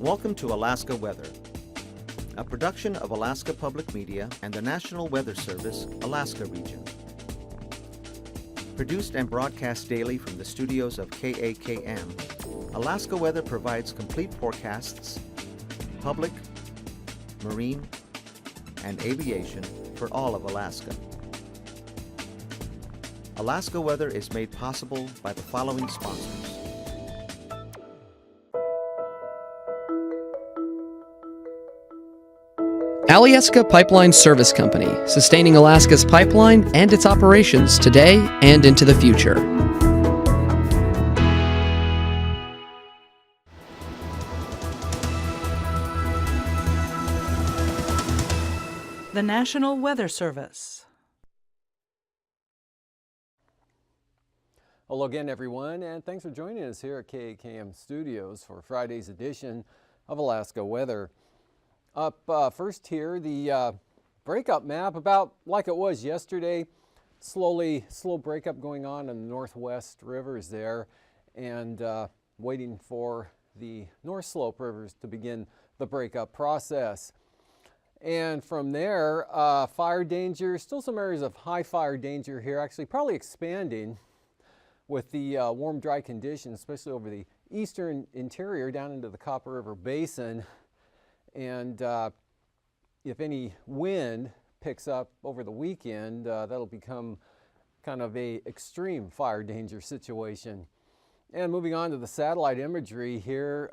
Welcome to Alaska Weather, a production of Alaska Public Media and the National Weather Service, Alaska Region. Produced and broadcast daily from the studios of KAKM, Alaska Weather provides complete forecasts, public, marine, and aviation for all of Alaska. Alaska Weather is made possible by the following sponsors. Alyeska Pipeline Service Company, sustaining Alaska's pipeline and its operations today and into the future. The National Weather Service. Hello again, everyone, and thanks for joining us here at KAKM Studios for Friday's edition of Alaska Weather. Up first here, the breakup map, about like it was yesterday. Slow breakup going on in the northwest rivers there, and waiting for the North Slope rivers to begin the breakup process. And from there, fire danger, still some areas of high fire danger here, actually probably expanding with the warm, dry conditions, especially over the eastern interior down into the Copper River Basin. And if any wind picks up over the weekend, that'll become kind of a extreme fire danger situation. And moving on to the satellite imagery here,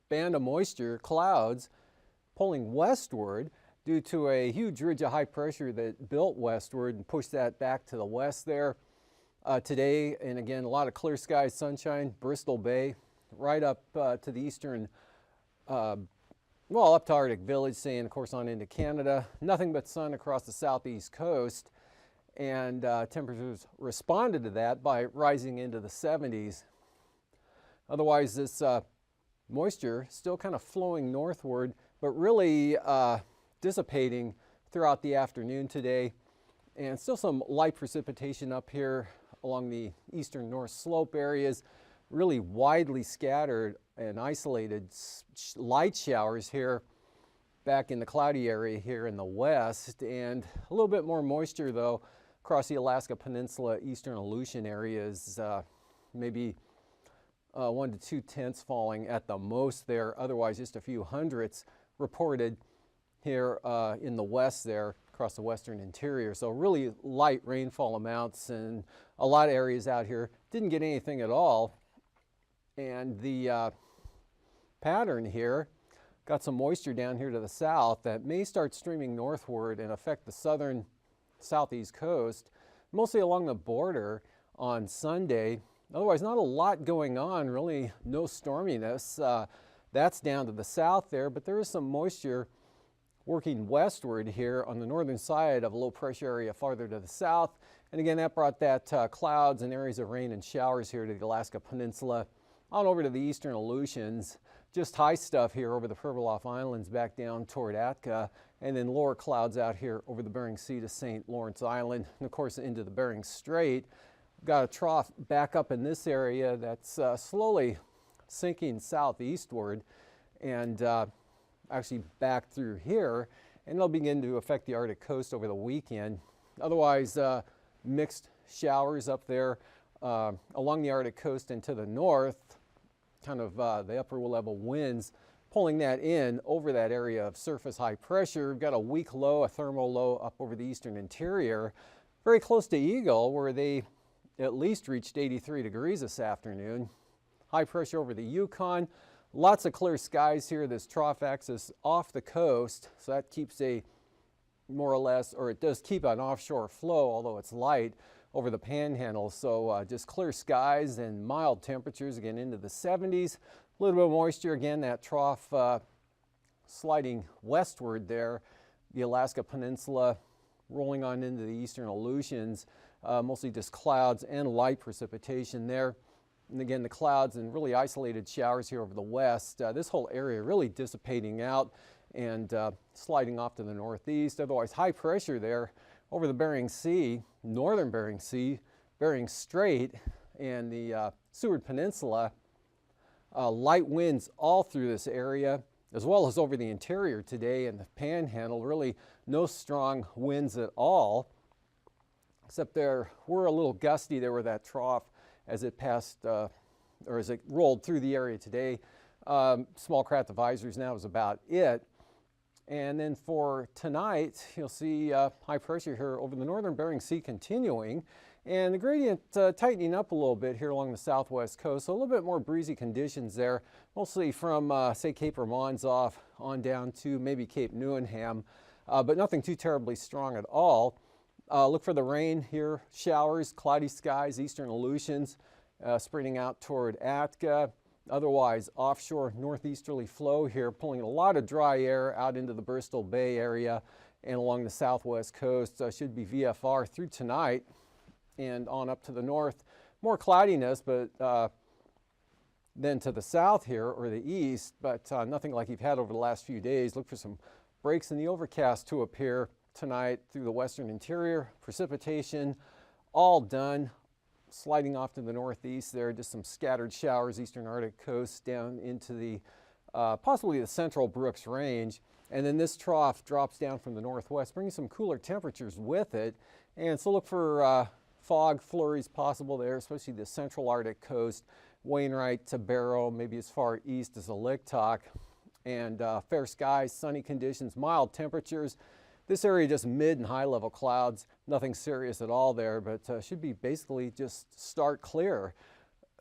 band of moisture, clouds, pulling westward due to a huge ridge of high pressure that built westward and pushed that back to the west there today. And again, a lot of clear skies, sunshine, Bristol Bay, right up to the eastern well, up to Arctic Village, saying, of course, on into Canada. Nothing but sun across the southeast coast, and temperatures responded to that by rising into the 70s. Otherwise, this moisture still kind of flowing northward, but really dissipating throughout the afternoon today. And still some light precipitation up here along the eastern North Slope areas, really widely scattered and isolated light showers here back in the cloudy area here in the west, and a little bit more moisture though across the Alaska Peninsula, eastern Aleutian areas, maybe 1 to 2 tenths falling at the most there, otherwise just a few hundredths reported here in the west there across the western interior. So really light rainfall amounts, and a lot of areas out here didn't get anything at all. And the pattern here, got some moisture down here to the south that may start streaming northward and affect the southern southeast coast, mostly along the border on Sunday. Otherwise, not a lot going on, really no storminess. That's down to the south there, but there is some moisture working westward here on the northern side of a low pressure area farther to the south. And again, that brought that clouds and areas of rain and showers here to the Alaska Peninsula, on over to the eastern Aleutians, just high stuff here over the Pribilof Islands back down toward Atka, and then lower clouds out here over the Bering Sea to St. Lawrence Island, and of course into the Bering Strait. Got a trough back up in this area that's slowly sinking southeastward, and actually back through here, and it'll begin to affect the Arctic coast over the weekend. Otherwise, mixed showers up there along the Arctic coast and to the north, kind of the upper level winds pulling that in over that area of surface high pressure. We've got a weak low, a thermal low up over the eastern interior, very close to Eagle, where they at least reached 83 degrees this afternoon. High pressure over the Yukon, lots of clear skies here. This trough axis off the coast, so that keeps a more or less, or it does keep an offshore flow, although it's light, over the panhandle. So just clear skies and mild temperatures again into the 70s. A little bit of moisture again, that trough sliding westward there, the Alaska Peninsula rolling on into the eastern Aleutians, mostly just clouds and light precipitation there. And again, the clouds and really isolated showers here over the west. This whole area really dissipating out and sliding off to the northeast. Otherwise, high pressure there over the Bering Sea, northern Bering Sea, Bering Strait, and the Seward Peninsula Light winds all through this area, as well as over the interior today and the panhandle. Really no strong winds at all, except there were a little gusty there with that trough as it passed, or as it rolled through the area today. Small craft advisories now is about it. And then for tonight, you'll see high pressure here over the northern Bering Sea continuing, and the gradient tightening up a little bit here along the southwest coast. So a little bit more breezy conditions there, mostly from, say, Cape Romanzoff on down to maybe Cape Newenham, but nothing too terribly strong at all. Look for the rain here, showers, cloudy skies, eastern Aleutians, spreading out toward Atka. Otherwise, offshore northeasterly flow here, pulling a lot of dry air out into the Bristol Bay area and along the southwest coast. Should be VFR through tonight and on up to the north. More cloudiness, but then to the south here or the east, but nothing like you've had over the last few days. Look for some breaks in the overcast to appear tonight through the western interior. Precipitation all done. Sliding off to the northeast there, just some scattered showers, eastern Arctic coast down into the possibly the central Brooks Range. And then this trough drops down from the northwest, bringing some cooler temperatures with it. And so look for fog flurries possible there, especially the central Arctic coast, Wainwright to Barrow, maybe as far east as Aliktok. And fair skies, sunny conditions, mild temperatures. This area just mid and high level clouds, nothing serious at all there, but should be basically just start clear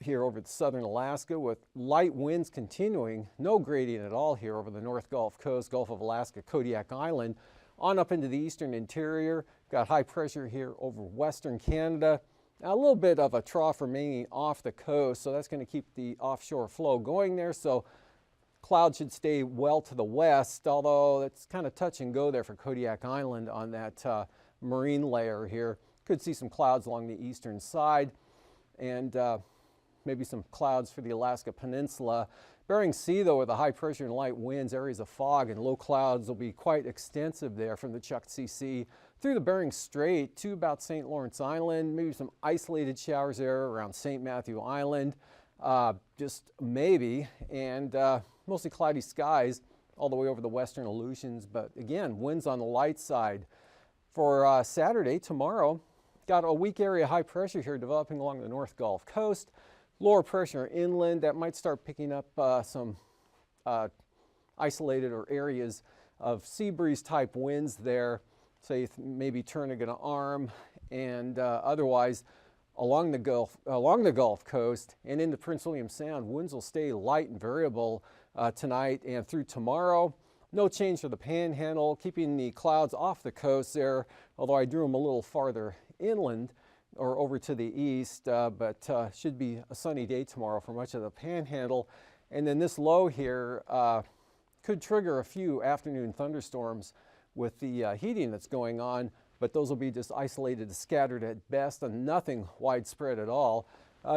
here over the southern Alaska with light winds continuing. No gradient at all here over the North Gulf Coast, Gulf of Alaska, Kodiak Island, on up into the eastern interior. Got high pressure here over western Canada. A little bit of a trough remaining off the coast, so that's going to keep the offshore flow going there. So clouds should stay well to the west, although it's kind of touch and go there for Kodiak Island on that marine layer here. Could see some clouds along the eastern side and maybe some clouds for the Alaska Peninsula. Bering Sea, though, with the high pressure and light winds, areas of fog and low clouds will be quite extensive there from the Chukchi Sea through the Bering Strait to about St. Lawrence Island. Maybe some isolated showers there around St. Matthew Island, just maybe, and mostly cloudy skies all the way over the western Aleutians, but again, winds on the light side. For Saturday, tomorrow, got a weak area high pressure here developing along the North Gulf Coast. Lower pressure inland that might start picking up some isolated or areas of sea breeze type winds there, say maybe turning an arm, and otherwise along the Gulf Coast and into Prince William Sound, winds will stay light and variable tonight and through tomorrow. No change for the panhandle, keeping the clouds off the coast there, although I drew them a little farther inland or over to the east, but should be a sunny day tomorrow for much of the panhandle. And then this low here could trigger a few afternoon thunderstorms with the heating that's going on, but those will be just isolated, scattered at best, and nothing widespread at all.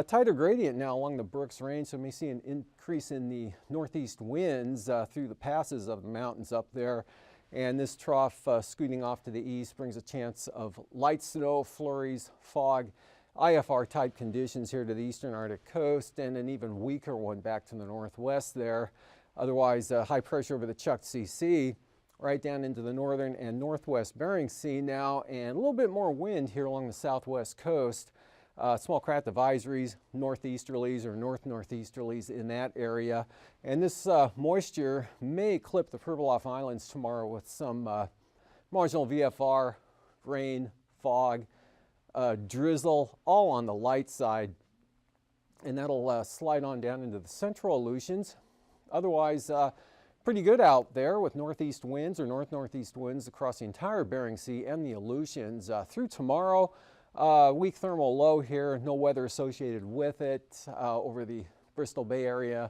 Tighter gradient now along the Brooks Range, so we may see an increase in the northeast winds through the passes of the mountains up there. And this trough scooting off to the east brings a chance of light snow, flurries, fog, IFR type conditions here to the eastern Arctic coast, and an even weaker one back to the northwest there. Otherwise, high pressure over the Chukchi Sea, right down into the northern and northwest Bering Sea now, and a little bit more wind here along the southwest coast. Small craft advisories, northeasterlies or north-northeasterlies in that area. And this moisture may clip the Pribilof Islands tomorrow with some marginal VFR, rain, fog, drizzle, all on the light side. And that'll slide on down into the central Aleutians. Otherwise, pretty good out there with northeast winds or north-northeast winds across the entire Bering Sea and the Aleutians through tomorrow. Weak thermal low here, no weather associated with it over the Bristol Bay area,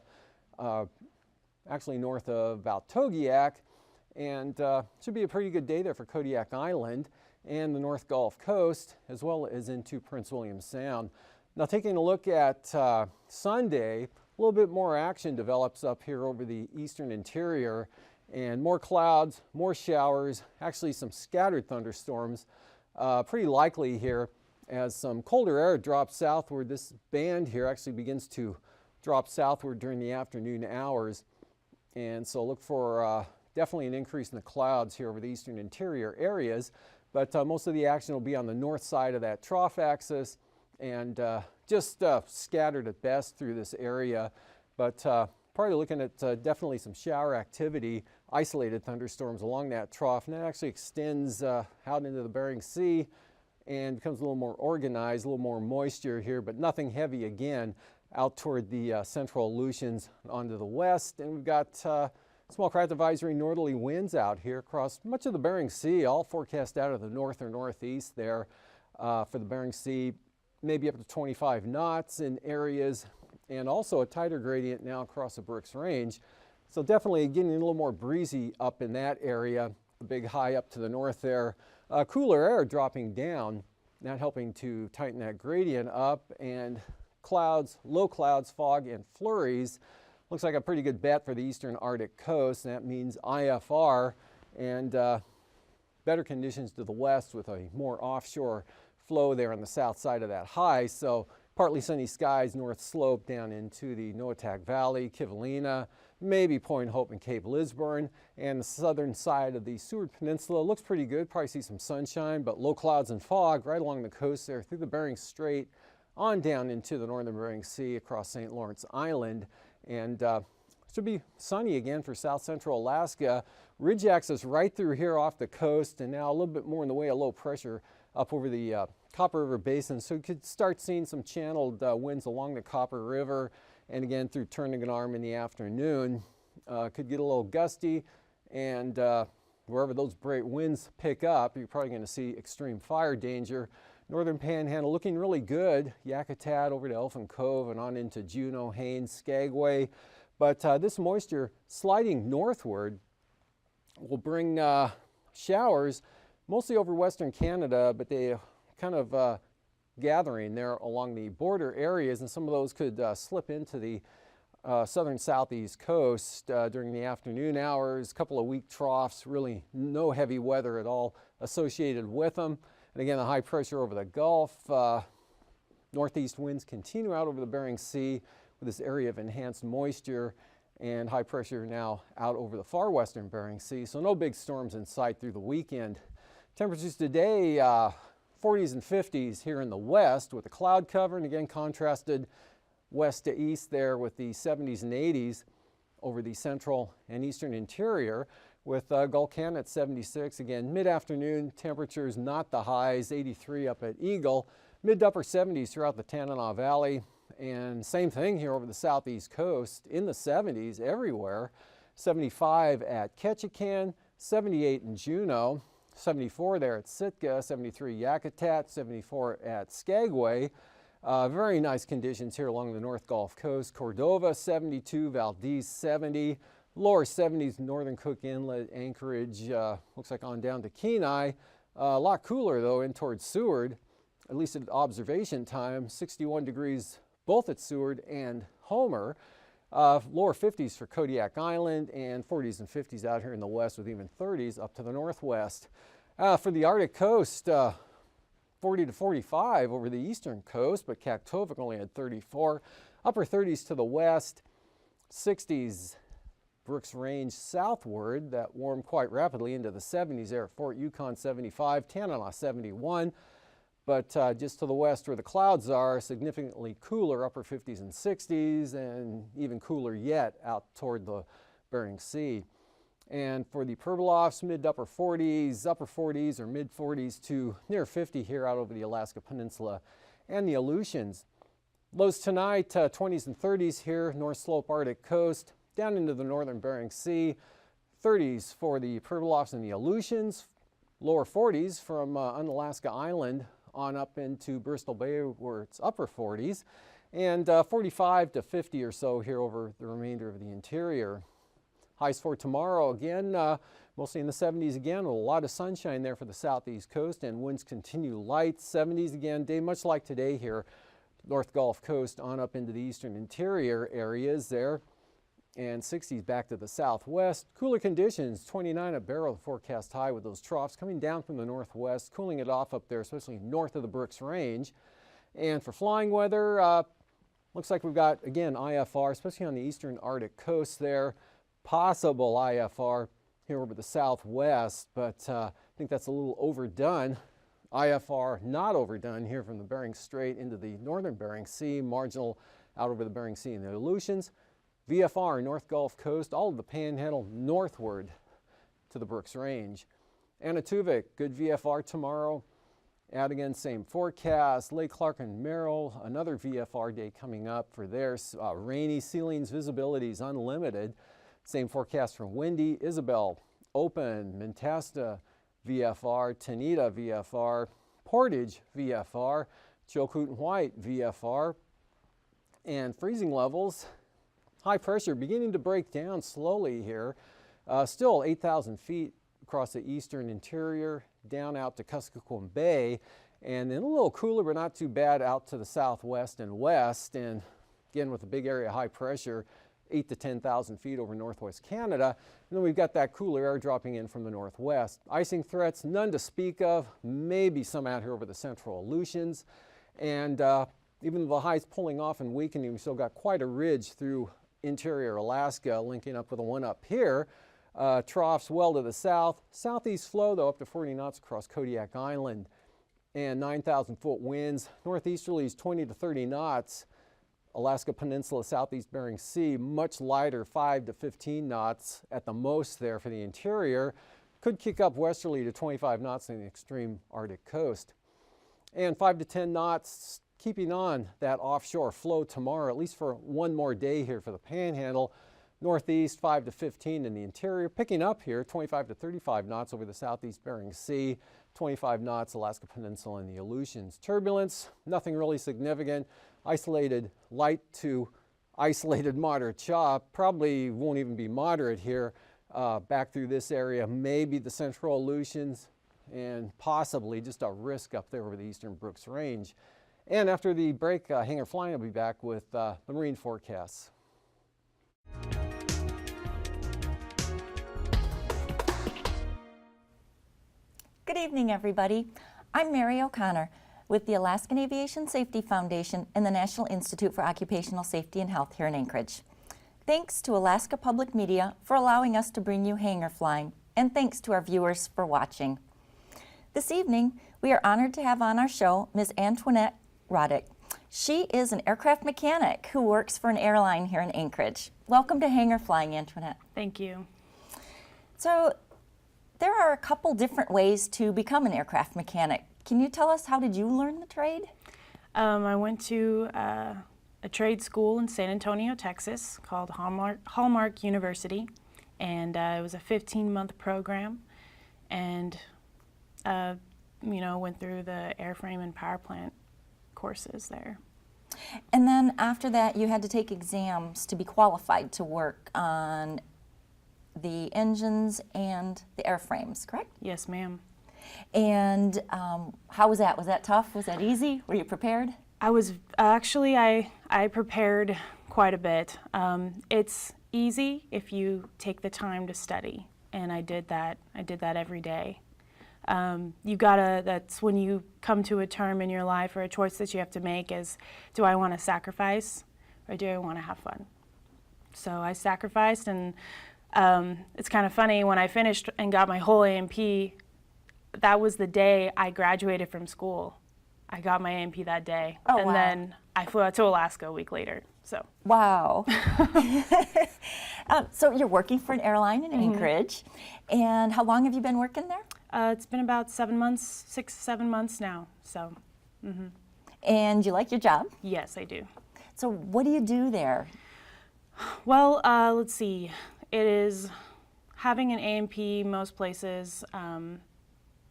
actually north of about Togiak, and should be a pretty good day there for Kodiak Island and the North Gulf Coast, as well as into Prince William Sound. Now taking a look at Sunday, a little bit more action develops up here over the eastern interior, and more clouds, more showers, actually some scattered thunderstorms. Pretty likely here as some colder air drops southward. This band here actually begins to drop southward during the afternoon hours. And so look for definitely an increase in the clouds here over the eastern interior areas. But most of the action will be on the north side of that trough axis and just scattered at best through this area. But probably looking at definitely some shower activity, isolated thunderstorms along that trough. And that actually extends out into the Bering Sea and becomes a little more organized, a little more moisture here, but nothing heavy again out toward the central Aleutians onto the west. And we've got small craft advisory northerly winds out here across much of the Bering Sea, all forecast out of the north or northeast there for the Bering Sea, maybe up to 25 knots in areas, and also a tighter gradient now across the Brooks Range. So definitely getting a little more breezy up in that area, the big high up to the north there. Cooler air dropping down, not helping to tighten that gradient up, and clouds, low clouds, fog, and flurries. Looks like a pretty good bet for the eastern Arctic coast, and that means IFR and better conditions to the west with a more offshore flow there on the south side of that high. So partly sunny skies, north slope down into the Noatak Valley, Kivalina, maybe Point Hope and Cape Lisburne, and the southern side of the Seward Peninsula looks pretty good. Probably see some sunshine, but low clouds and fog right along the coast there through the Bering Strait on down into the northern Bering Sea across St. Lawrence Island. And should be sunny again for south central Alaska. Ridge axis right through here off the coast, and now a little bit more in the way of low pressure up over the Copper River Basin. So you could start seeing some channeled winds along the Copper River, and again through Turnagain Arm in the afternoon. Could get a little gusty, and wherever those great winds pick up, you're probably going to see extreme fire danger. Northern Panhandle looking really good. Yakutat over to Elfin Cove and on into Juneau, Haines, Skagway. But this moisture sliding northward will bring showers mostly over western Canada, but they kind of gathering there along the border areas, and some of those could slip into the southern southeast coast during the afternoon hours. A couple of weak troughs, really no heavy weather at all associated with them. And again, the high pressure over the Gulf. Northeast winds continue out over the Bering Sea with this area of enhanced moisture, and high pressure now out over the far western Bering Sea. So no big storms in sight through the weekend. Temperatures today, 40s and 50s here in the west with the cloud cover, and again contrasted west to east there with the 70s and 80s over the central and eastern interior, with Gull Canada at 76. Again, mid-afternoon temperatures, not the highs, 83 up at Eagle, mid to upper 70s throughout the Tanana Valley, and same thing here over the southeast coast, in the 70s everywhere. 75 at Ketchikan, 78 in Juneau, 74 there at Sitka, 73 Yakutat, 74 at Skagway. Very nice conditions here along the North Gulf Coast. Cordova 72, Valdez 70, lower 70s northern Cook Inlet, Anchorage, looks like on down to Kenai. A lot cooler though in towards Seward, at least at observation time, 61 degrees both at Seward and Homer. Lower 50s for Kodiak Island, and 40s and 50s out here in the west with even 30s up to the northwest. For the Arctic coast, 40 to 45 over the eastern coast, but Kaktovik only had 34. Upper 30s to the west, 60s Brooks Range southward, that warmed quite rapidly into the 70s there at Fort Yukon 75, Tanana 71. But just to the west where the clouds are, significantly cooler, upper 50s and 60s, and even cooler yet out toward the Bering Sea. And for the Pribilofs, mid to upper 40s or mid 40s to near 50 here out over the Alaska Peninsula and the Aleutians. Lows tonight, 20s and 30s here, North Slope Arctic coast, down into the northern Bering Sea. 30s for the Pribilofs and the Aleutians. Lower 40s from Unalaska Island on up into Bristol Bay where it's upper 40s. And 45 to 50 or so here over the remainder of the interior. Highs for tomorrow again, mostly in the 70s again, with a lot of sunshine there for the southeast coast, and winds continue light. 70s again, day much like today here, North Gulf Coast on up into the eastern interior areas there, and 60s back to the southwest. Cooler conditions, 29 at Barrow, the forecast high with those troughs coming down from the northwest, cooling it off up there, especially north of the Brooks Range. And for flying weather, Looks like we've got, again, IFR, especially on the eastern Arctic coast there. Possible IFR here over the southwest, but I think that's a little overdone. IFR not overdone here from the Bering Strait into the northern Bering Sea, marginal out over the Bering Sea and the Aleutians. VFR, North Gulf Coast, all of the Panhandle northward to the Brooks Range. Anaktuvuk, good VFR tomorrow. Out again, same forecast. Lake Clark and Merrill, another VFR day coming up for theirs. Rainy, Sealings, visibilities unlimited. Same forecast for Windy, Isabel, Open, Mentasta, VFR, Tanita, VFR, Portage, VFR, Chilkoot and White, VFR. And freezing levels, high pressure beginning to break down slowly here. Still 8,000 feet across the eastern interior, down out to Kuskokwim Bay, and then a little cooler but not too bad out to the southwest and west. And again, with a big area of high pressure, 8 to 10,000 feet over northwest Canada. And then we've got that cooler air dropping in from the northwest. Icing threats, none to speak of, maybe some out here over the central Aleutians. And even though the high's pulling off and weakening, we've still got quite a ridge through interior Alaska, linking up with the one up here. Troughs well to the south. Southeast flow, though, up to 40 knots across Kodiak Island. And 9,000 foot winds. Northeasterlies 20 to 30 knots. Alaska Peninsula, Southeast Bering Sea, much lighter, 5 to 15 knots at the most there for the interior. Could kick up westerly to 25 knots in the extreme Arctic coast. And 5 to 10 knots, keeping on that offshore flow tomorrow, at least for one more day here for the Panhandle. Northeast 5 to 15 in the interior, picking up here 25 to 35 knots over the Southeast Bering Sea, 25 knots Alaska Peninsula and the Aleutians. Turbulence, nothing really significant. Isolated light to isolated moderate chop, probably won't even be moderate here back through this area, maybe the central Aleutians, and possibly just a risk up there over the eastern Brooks Range. And after the break, Hangar Flying will be back with the marine forecasts. Good evening, everybody. I'm Mary O'Connor with the Alaskan Aviation Safety Foundation and the National Institute for Occupational Safety and Health here in Anchorage. Thanks to Alaska Public Media for allowing us to bring you Hangar Flying, and thanks to our viewers for watching. This evening, we are honored to have on our show Ms. Antoinette Roddick. She is an aircraft mechanic who works for an airline here in Anchorage. Welcome to Hangar Flying, Antoinette. Thank you. So, there are a couple different ways to become an aircraft mechanic. Can you tell us, how did you learn the trade? I went to a trade school in San Antonio, Texas called Hallmark University, and it was a 15-month program, and went through the airframe and power plant courses there. And then after that, you had to take exams to be qualified to work on the engines and the airframes, correct? Yes, ma'am. And how was that? Was that tough? Was that easy? Were you prepared? I was actually, I prepared quite a bit. It's easy if you take the time to study, and I did that. I did that every day. That's when you come to a term in your life, or a choice that you have to make is, do I want to sacrifice or do I want to have fun? So I sacrificed, and it's kind of funny, when I finished and got my whole A&P, that was the day I graduated from school. I got my A&P that day. Oh, and wow. then I flew out to Alaska a week later. So. Wow. So you're working for an airline in Anchorage, and how long have you been working there? It's been about 7 months, 6, 7 months now. So. And you like your job? Yes, I do. So what do you do there? Well, let's see. It is having an A&P most places.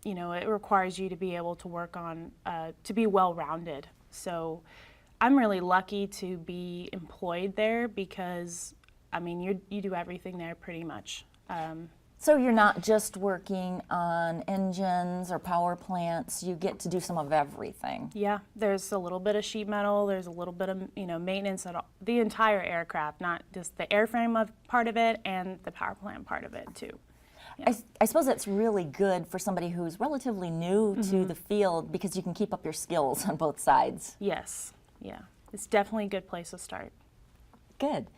It requires you to be able to work on, to be well-rounded. So I'm really lucky to be employed there because, you do everything there pretty much. So you're not just working on engines or power plants, you get to do some of everything. Yeah, there's a little bit of sheet metal, there's a little bit of, maintenance on the entire aircraft, not just the airframe part of it and the power plant part of it too. Yeah. I suppose that's really good for somebody who's relatively new to the field, because you can keep up your skills on both sides. Yes, yeah. it's definitely a good place to start. Good.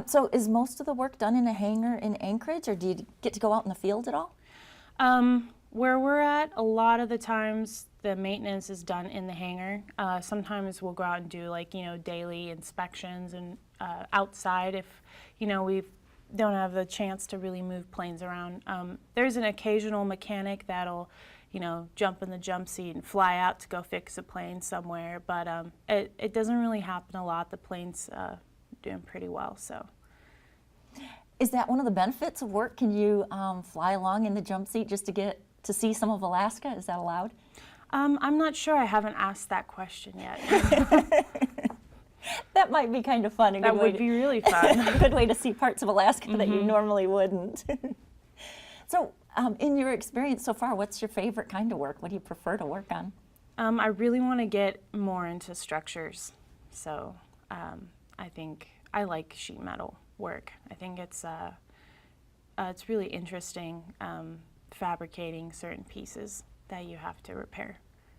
So is most of the work done in a hangar in Anchorage, or do you get to go out in the field at all? Where we're at, a lot of the times the maintenance is done in the hangar. Sometimes we'll go out and do like, daily inspections and outside if, we don't have the chance to really move planes around. There's an occasional mechanic that'll, jump in the jump seat and fly out to go fix a plane somewhere, but it doesn't really happen a lot. The plane's doing pretty well, so. Is that one of the benefits of work? Can you fly along in the jump seat just to get to see some of Alaska? Is that allowed? I'm not sure. I haven't asked that question yet. That might be kind of fun. That would be really fun. A good way to see parts of Alaska that you normally wouldn't. So, in your experience so far, what's your favorite kind of work? What do you prefer to work on? I really want to get more into structures. So, I think I like sheet metal work. I think it's really interesting fabricating certain pieces that you have to repair.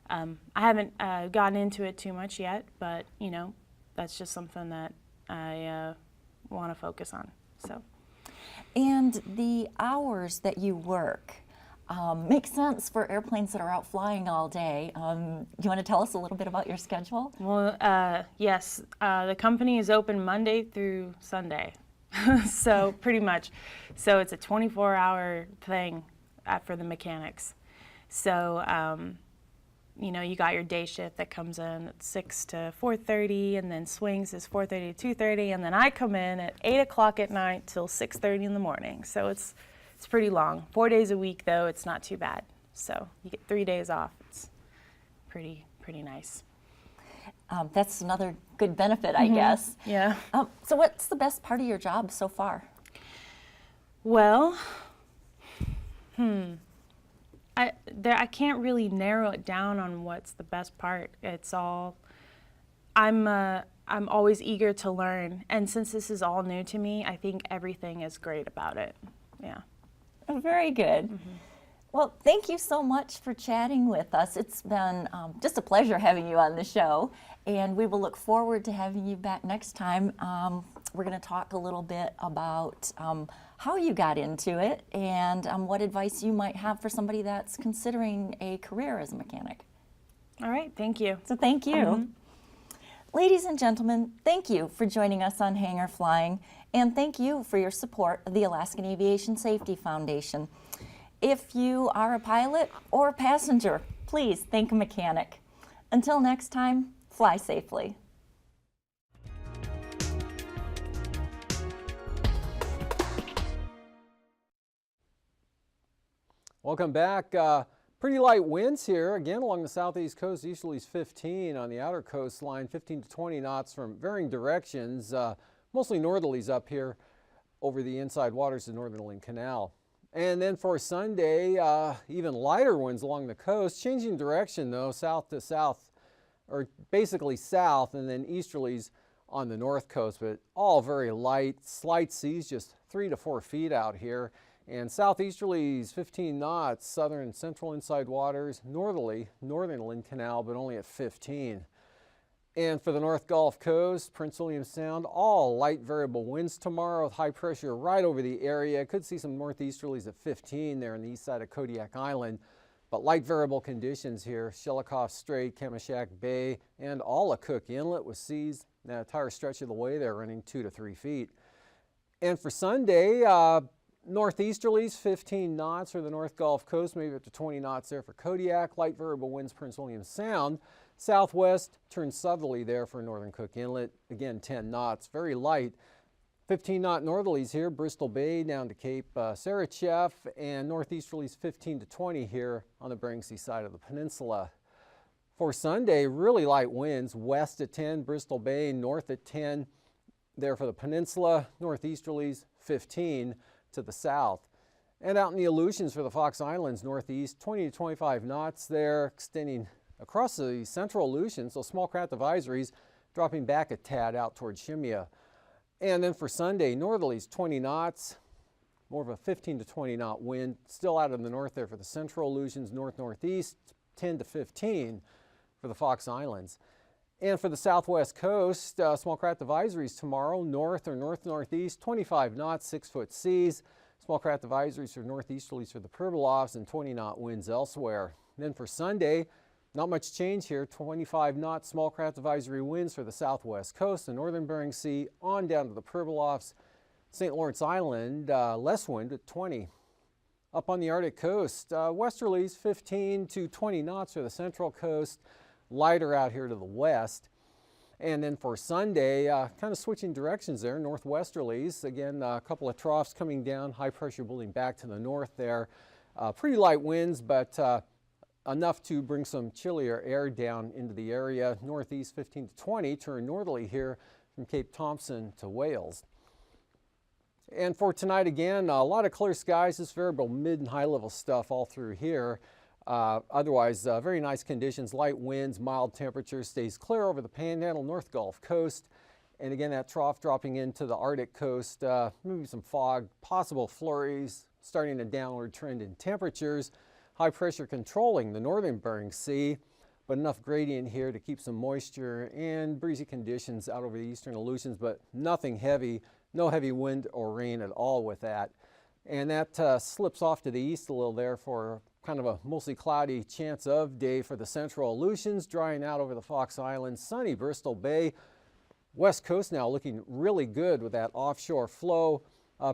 I haven't gotten into it too much yet, but that's just something that I want to focus on. So, and the hours that you work make sense for airplanes that are out flying all day. Do you want to tell us a little bit about your schedule? Well, yes, the company is open Monday through Sunday, so pretty much. So it's a 24-hour thing for the mechanics. So, you got your day shift that comes in at 6 to 4:30, and then swings is 4:30 to 2:30, and then I come in at 8 o'clock at night till 6:30 in the morning. So it's pretty long. 4 days a week, though, it's not too bad. So you get 3 days off. It's pretty nice. That's another good benefit, I guess. Yeah. So what's the best part of your job so far? Well, I can't really narrow it down on what's the best part. It's all, I'm always eager to learn, and since this is all new to me, I think everything is great about it. Yeah. Oh, very good. Well, thank you so much for chatting with us. It's been just a pleasure having you on the show, and we will look forward to having you back next time. We're going to talk a little bit about how you got into it and what advice you might have for somebody that's considering a career as a mechanic. All right, thank you. So thank you. Ladies and gentlemen, thank you for joining us on Hangar Flying, and thank you for your support of the Alaskan Aviation Safety Foundation. If you are a pilot or a passenger, please thank a mechanic. Until next time, fly safely. Welcome back. Pretty light winds here, again along the southeast coast, easterlies 15, on the outer coastline 15 to 20 knots from varying directions, mostly northerlies up here over the inside waters of Northern Lynn Canal. And then for Sunday, even lighter winds along the coast, changing direction though, south to south, or basically south, and then easterlies on the north coast, but all very light, slight seas, just 3 to 4 feet out here. And southeasterlies 15 knots, southern and central inside waters, northerly, Northern Lynn Canal, but only at 15. And for the North Gulf Coast, Prince William Sound, all light variable winds tomorrow with high pressure right over the area. Could see some northeasterlies at 15 there on the east side of Kodiak Island, but light variable conditions here. Shelikof Strait, Kamishak Bay, and all of Cook Inlet with seas the entire stretch of the way there running 2 to 3 feet. And for Sunday, northeasterlies 15 knots for the North Gulf Coast, maybe up to 20 knots there for Kodiak. Light variable winds Prince William Sound. Southwest turns southerly there for Northern Cook Inlet. Again, 10 knots, very light. 15 knot northerlies here, Bristol Bay down to Cape Sarachev, and northeasterlies 15 to 20 here on the Bering Sea side of the peninsula. For Sunday, really light winds, west at 10, Bristol Bay, north at 10 there for the peninsula, northeasterlies 15 to the south. And out in the Aleutians for the Fox Islands, northeast, 20 to 25 knots there, extending across the central Aleutians, so small craft advisories dropping back a tad out towards Shimia. And then for Sunday, northerlies 20 knots, more of a 15 to 20 knot wind, still out in the north there for the central Aleutians, north-northeast, 10 to 15 for the Fox Islands. And for the southwest coast, small craft advisories tomorrow, north or north-northeast, 25 knots, 6-foot seas. Small craft advisories for northeasterlies for the Pribilofs and 20-knot winds elsewhere. Then for Sunday, not much change here, 25 knot small craft advisory winds for the southwest coast, the northern Bering Sea, on down to the Pribilofs. St. Lawrence Island, less wind at 20. Up on the Arctic coast, westerlies 15 to 20 knots for the central coast, lighter out here to the west. And then for Sunday, kind of switching directions there, northwesterlies. Again, a couple of troughs coming down, high pressure building back to the north there. Pretty light winds, but enough to bring some chillier air down into the area. Northeast 15 to 20, turn northerly here from Cape Thompson to Wales. And for tonight again, a lot of clear skies, just variable mid and high level stuff all through here. Otherwise, very nice conditions, light winds, mild temperatures, stays clear over the Panhandle, North Gulf Coast. And again, that trough dropping into the Arctic coast, maybe some fog, possible flurries, starting a downward trend in temperatures. High pressure controlling the northern Bering Sea, but enough gradient here to keep some moisture and breezy conditions out over the eastern Aleutians, but nothing heavy, no heavy wind or rain at all with that. And that slips off to the east a little there for kind of a mostly cloudy chance of day for the central Aleutians, drying out over the Fox Islands, sunny Bristol Bay. West coast now looking really good with that offshore flow.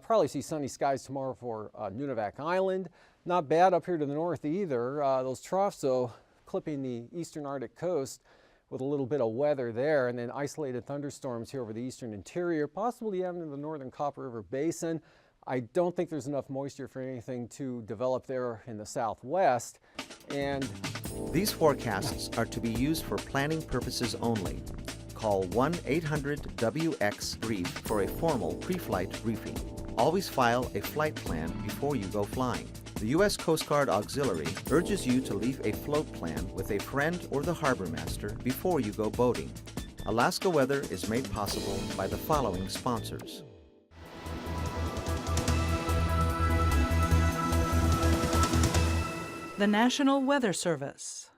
Probably see sunny skies tomorrow for Nunivak Island. Not bad up here to the north either. Those troughs, though, clipping the eastern Arctic coast with a little bit of weather there, and then isolated thunderstorms here over the eastern interior, possibly even in the northern Copper River Basin. I don't think there's enough moisture for anything to develop there in the southwest. And These forecasts are to be used for planning purposes only. Call 1-800-WX-BRIEF for a formal pre-flight briefing. Always file a flight plan before you go flying. The U.S. Coast Guard Auxiliary urges you to leave a float plan with a friend or the harbor master before you go boating. Alaska Weather is made possible by the following sponsors. The National Weather Service.